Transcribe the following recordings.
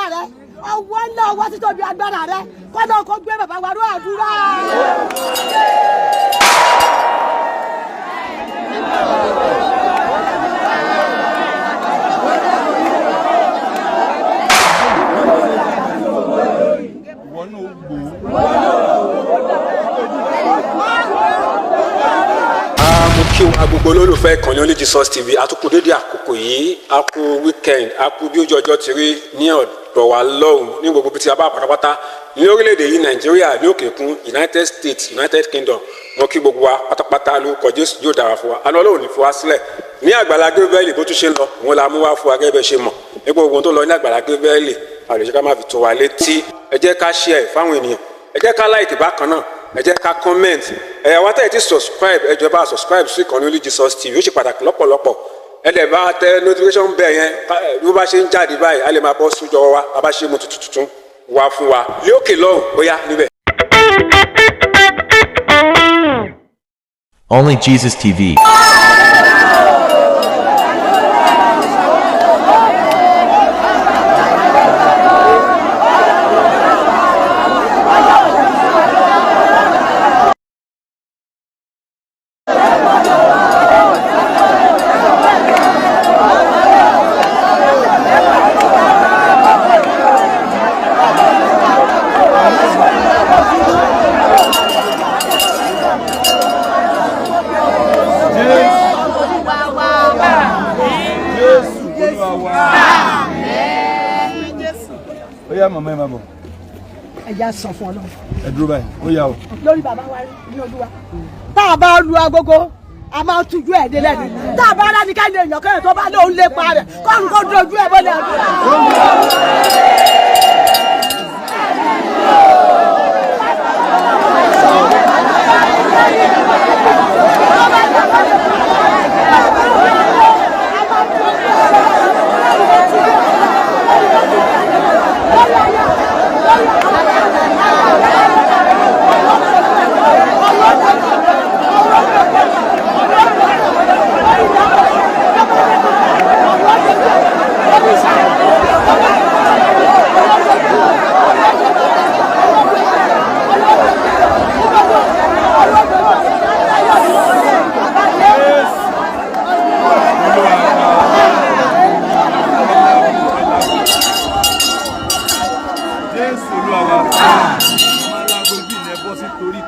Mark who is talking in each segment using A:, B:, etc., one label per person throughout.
A: ńlá rẹ ọwọ́ ńlá ọwọ́ títóbi agbára rẹ kọ́nà kó gbé bàbá wa rú àdúrà.
B: Agbogbo olólùfẹ́ ìkànnì Only Jesus TV àtúkù dédé àkókò yìí a kú weekend a kú bí ojú ọjọ́ ti rí ní ọ̀dọ̀ wa lọ́hùn ní gbogbo bí ti a bá pátápátá ní orílẹ̀-èdè yìí Nàìjíríà ní òkè òkun United States United Kingdom wọn kí gbogbo wa pátápátá lórúkọ Jésù yóò dára fún wa Ọlọ́run ní fi wá sílẹ̀ ní Àgbàlá Gabriel bó tún ṣe ń lọ wọn la mú wá fún wa gẹ́gẹ́ bẹ́ẹ̀ ṣe mọ̀ nípa ogun tó lọ ní Àgbàlá Gabriel àlejò ká má fi tó wa létí ẹ jẹ́ ká share fáwọn ènìyàn ẹ jẹ́ ká like bákan náà ẹ jẹ́ ká comment ẹ wá tẹ̀ tí subscribe ẹ jọ̀ọ́ bá subscribe sí ìkànnì Only Jesus TV ó ṣe pàtàkì lọ́pọ̀lọpọ̀ ẹ lè bá tẹ notification bell yẹn bí ó bá ṣe ń jáde báyìí a lè máa bọ́ sójọ́ wa bá bá ṣe mú tuntun wá fún wa lókè lọ́hùn bóyá níbẹ̀.
C: Only Jesus TV.
D: Mama mama.
A: Ẹ já sọ fún Ọlọ́run.
D: Ẹ dúró báyìí. Ó yá o.
A: Lórí bàbá wa ní Olúwa. Tá a bá lu agogo, a máa tujú ẹ̀ délẹ̀ ni. Tá a bá rá ní ká lè yàn kẹ́yìn tó bá lóun lé pa rẹ̀. Kọ́run kó dojú ẹ̀ bọ́lẹ̀ àdúrà.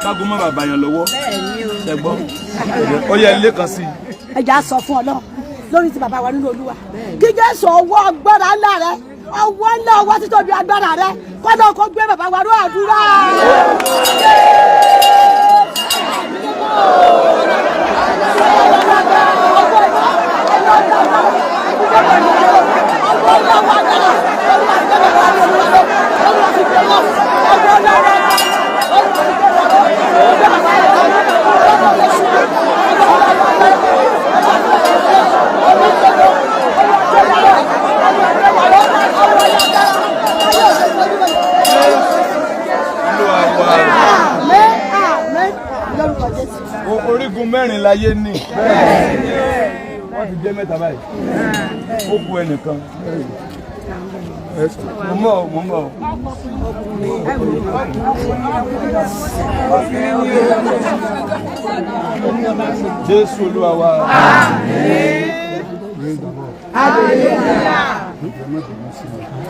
D: kágun má bàbá yẹn lọ́wọ́ ṣẹgbọ́n ó yẹ ilé kan sí.
A: Ẹ já sọ fún Ọlọ́run lórí ti bàbá wa nínú Olúwa kí Jésù ọwọ́ agbára ńlá rẹ ọwọ́ ńlá ọwọ́ títóbi agbára rẹ kọ́nà kó gbé bàbá wa rú àdúrà.
D: Orígun mẹ́rin láyé ní wọ́n ti dé mẹ́ta báyìí ó kù ẹnìkan mo mọ̀ Jésù Olúwa wa.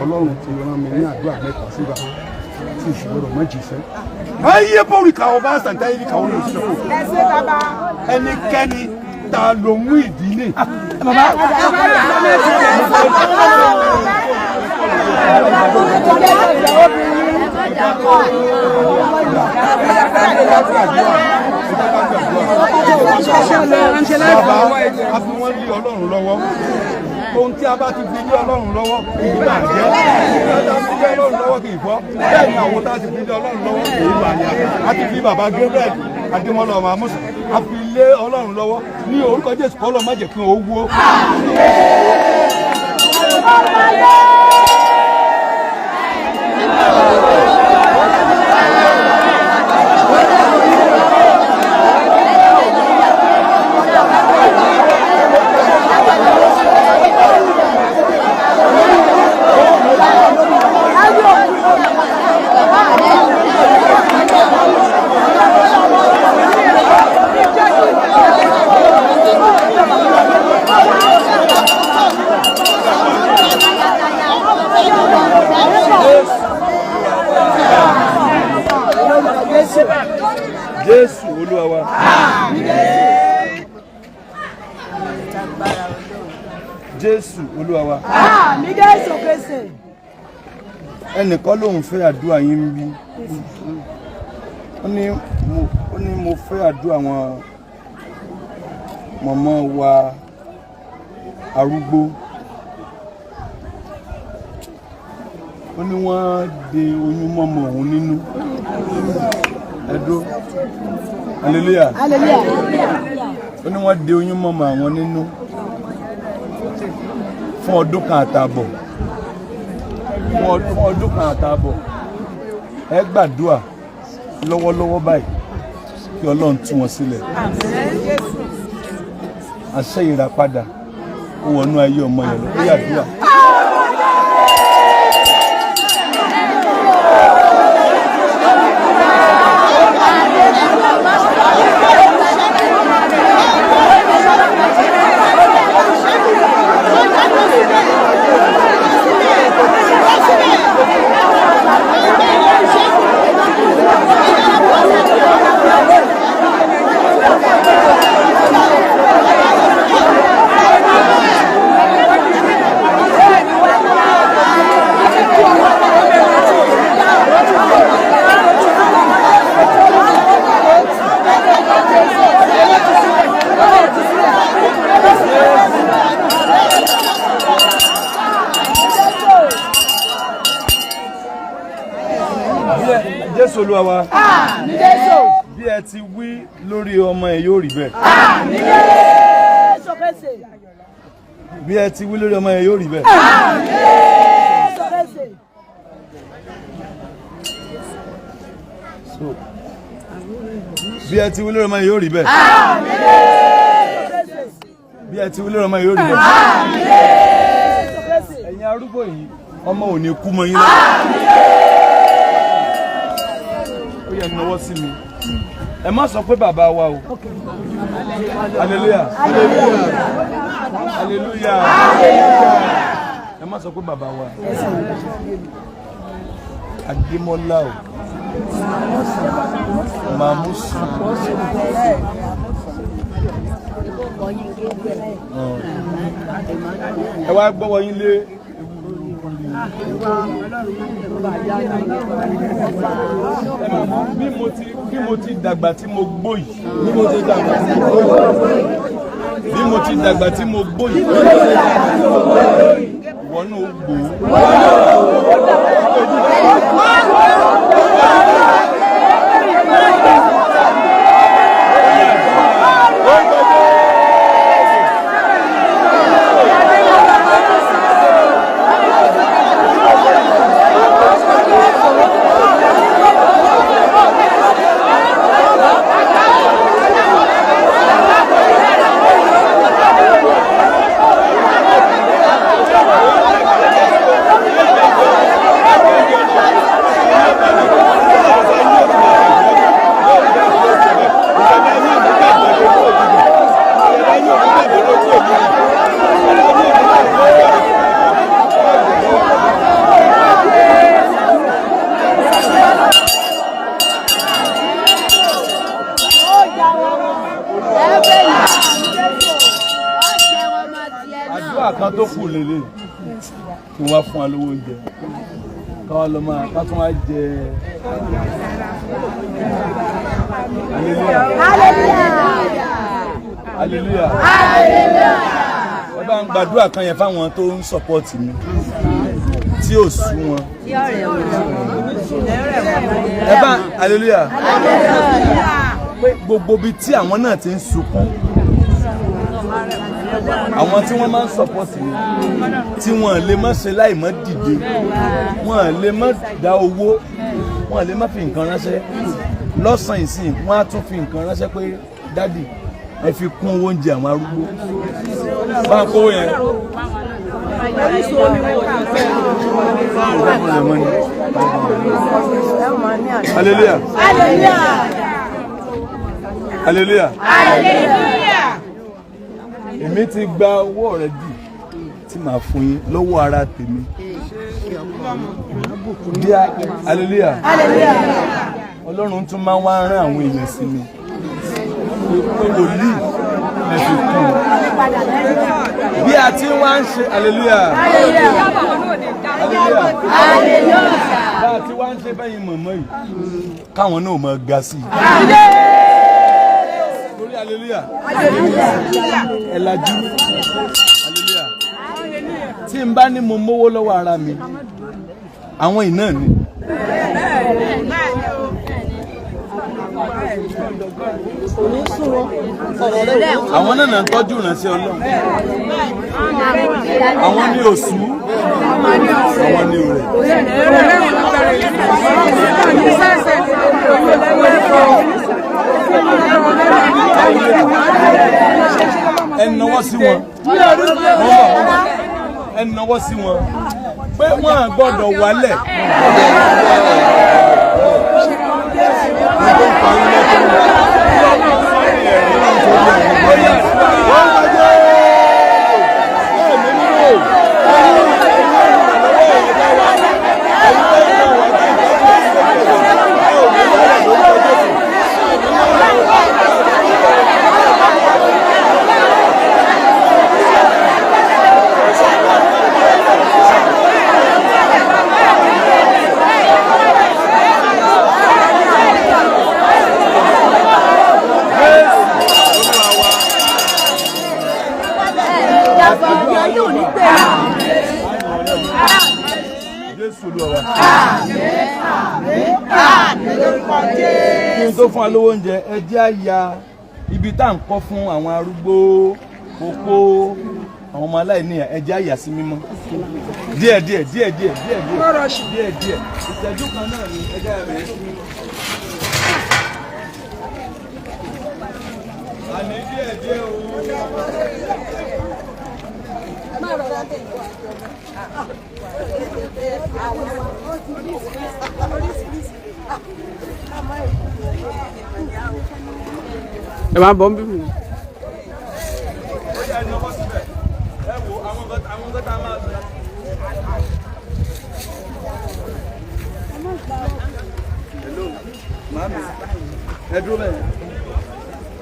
D: Ọlọ́run ti rán mi ní àdúrà mẹ́ta síbà tí ìṣòro má jìṣẹ́. Ayé bórí kàwọ́ bá sàǹtà yìí kàwọ́ lè ṣe kò. Ẹnikẹ́ni ta ló mú ìdílé. Bàbá a fi wọ́n lé Ọlọ́run lọ́wọ́. Ohun tí a bá ti fi lé Ọlọ́run lọ́wọ́ kì í bàjẹ́. A ti fi lé Ọlọ́run lọ́wọ́ kì í fọ́. Bẹ́ẹ̀ ni àwọn tá a ti fi lé Ọlọ́run lọ́wọ́ kì í bàjẹ́. A ti fi bàbá Gabriel Adémọ́lá ọmọ Amúsà. A fi lé Ọlọ́run lọ́wọ́ ní orúkọ Jésù kọ́ lọ́ọ́ má jẹ́ kí wọ́n wó. Jésù Olúwa wa. Jésù Olúwa wa.
A: Àmín Jésù Kristi.
D: Ẹnìkan lòun fẹ́ àdúrà yín ń bí. Ó ní mo fẹ́ àdúrà wọn mọ̀mọ́ wa arúgbó. Ó ní wọ́n de oyún mọ́mọ́ òun nínú. Ẹ̀dó. Hallelujah.
A: Hallelujah.
D: Ó ní wọ́n de oyún mọ́mọ́ àwọn nínú fún ọdún kan àtààbọ̀. Fún ọdún kan àtààbọ̀. Ẹ gbàdúrà lọ́wọ́lọ́wọ́ báyìí kí Ọlọ́run tú wọn sílẹ̀. Àṣẹ ìràpadà ó wọnú ayé ọmọ yẹn lọ. Ó yàdúrà. Jésù Olúwa wa.
A: Àmín Jésù.
D: Bí ẹ ti wí lórí ọmọ ẹ yóò rí bẹ́ẹ̀.
A: Àmín Jésù Kristi.
D: Bí ẹ ti wí lórí ọmọ ẹ yóò rí bẹ́ẹ̀.
A: Àmín Jésù Kristi.
D: Bí ẹ ti wí lórí ọmọ ẹ yóò rí bẹ́ẹ̀.
A: Àmín Jésù Kristi.
D: Bí ẹ ti wí lórí ọmọ ẹ yóò rí bẹ́ẹ̀.
A: Àmín Jésù Kristi.
D: Ẹ̀yin arúgbó yìí ọmọ ò ní kú mọ́ yín lọ. Ó yẹ náwó sí mi. Ẹ má sọ pé bàbá wa o. Hallelujah. Hallelujah. Ẹ má sọ pé bàbá wa. Adémọ́lá o. Màmúsù. Ẹ wá gbọ́wọ́ yín lé. Bí mo ti dàgbà tí mo gbó yìí. Bí mo ti dàgbà tí mo gbó yìí. Wọ́n náà gbó. Kan tó kù lélẹ̀ kí wọ́n fún wa lówó oúnjẹ káwọn lọ máa ká tún wá jẹ hallelujah ẹ bá ń gbàdúrà kan yẹn fáwọn tó ń sọpọ́tì mi tí ò sú wọn ẹ bá hallelujah pé gbogbo bíi tí àwọn náà ti ń sunkún àwọn tí wọ́n máa ń sọpọ́tì mi tí wọ́n lè má ṣe láì má dìde wọ́n lè má dá owó wọ́n lè má fi nǹkan ránṣẹ́ lọ́sàn-án ìsìn wọ́n á tún fi nǹkan ránṣẹ́ pé dádì ẹ fi kún owó oúnjẹ àwọn arúgbó bá ń kówó yẹn. Hallelujah. Hallelujah. Hallelujah. Èmi ti gba owó rẹ dì tí màá fún yín lọ́wọ́ ara tèmi. Hallelujah. Ọlọ́run tún máa ń wá rán àwọn èèyàn sí mi. pé wòlíì ẹ fi kú bí a ti wá ń ṣe hallelujah bá a ti wá ń ṣe bẹ́yìn mọ̀mọ́ yìí káwọn náà mọ̀ ga sí i lórí hallelujah ẹ lajú hallelujah tí n bá ní mo mówó lọ́wọ́ ara mi àwọn iná ni àwọn náà ń tọ́jú ìránṣẹ́ Ọlọ́run àwọn ní oṣù àwọn ní òrè ẹnìnàwọ́ sí wọn ẹnìnàwọ́ sí wọn pé wọ́n á gbọ́dọ̀ wálẹ̀ kí n tó fún wa lówó oúnjẹ ẹ jẹ́ àyà ibi tá à ń kọ́ fún àwọn arúgbó opó àwọn ọmọ aláìní ẹ jẹ́ àyà sí mímọ́ díẹ̀ ìṣẹ́jú kan náà ni ẹ jẹ́ àbẹ̀ àní díẹ̀ o.
C: ẹ máa bọ̀ ń bí mi.
D: ó yẹ ẹni ọwọ́ síbẹ̀ ẹ wo àwọn gọ́tà máa lọ. hello màámi ẹ dúró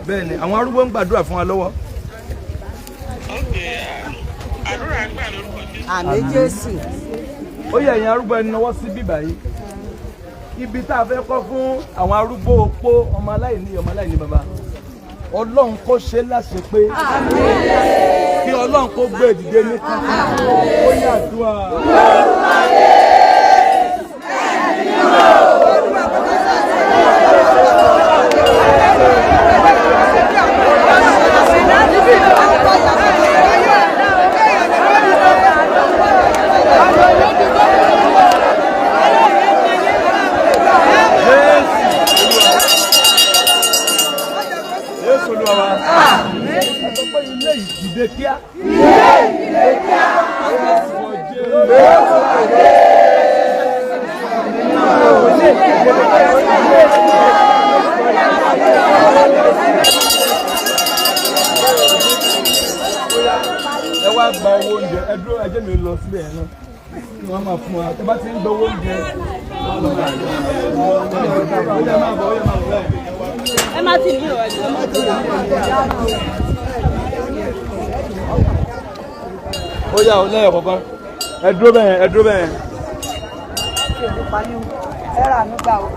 D: bẹ́ẹ̀ ni àwọn arúgbó ń gbàdúrà fún wa lọ́wọ́.
E: àdúrà gbà lórúkọ Jésù.
A: àmín Jésù.
D: ó yẹ ẹ̀yin arúgbó ẹni ọwọ́ sí bíbá yìí ibi tá a fẹ́ kọ́ fún àwọn arúgbó opó ọmọ aláìní bàbá Ọlọ́run kó ṣe láṣẹ pé kí Ọlọ́run kó gbé ìdìde ní kankan ó yàdúrà. Ilé kíá. Ẹ wá gba owó oúnjẹ ẹ dúró ẹ jẹ́ mi lọ síbẹ̀ yẹn náà kí wọ́n máa fún wa ẹ bá ti ń gba owó oúnjẹ.
F: ẹ má ti ní ìwà ìjọba.
D: ó yà ó lẹ́yìn kọ̀ọ̀kan ẹ dúró bẹ́ẹ̀.
A: ẹ rà mí gbà o.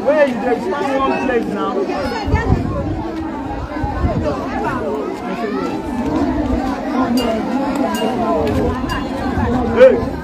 E: Where is the one place now? Hey!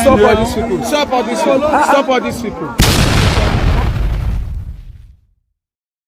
C: Stop all these people. Stop all these people. Stop all these people.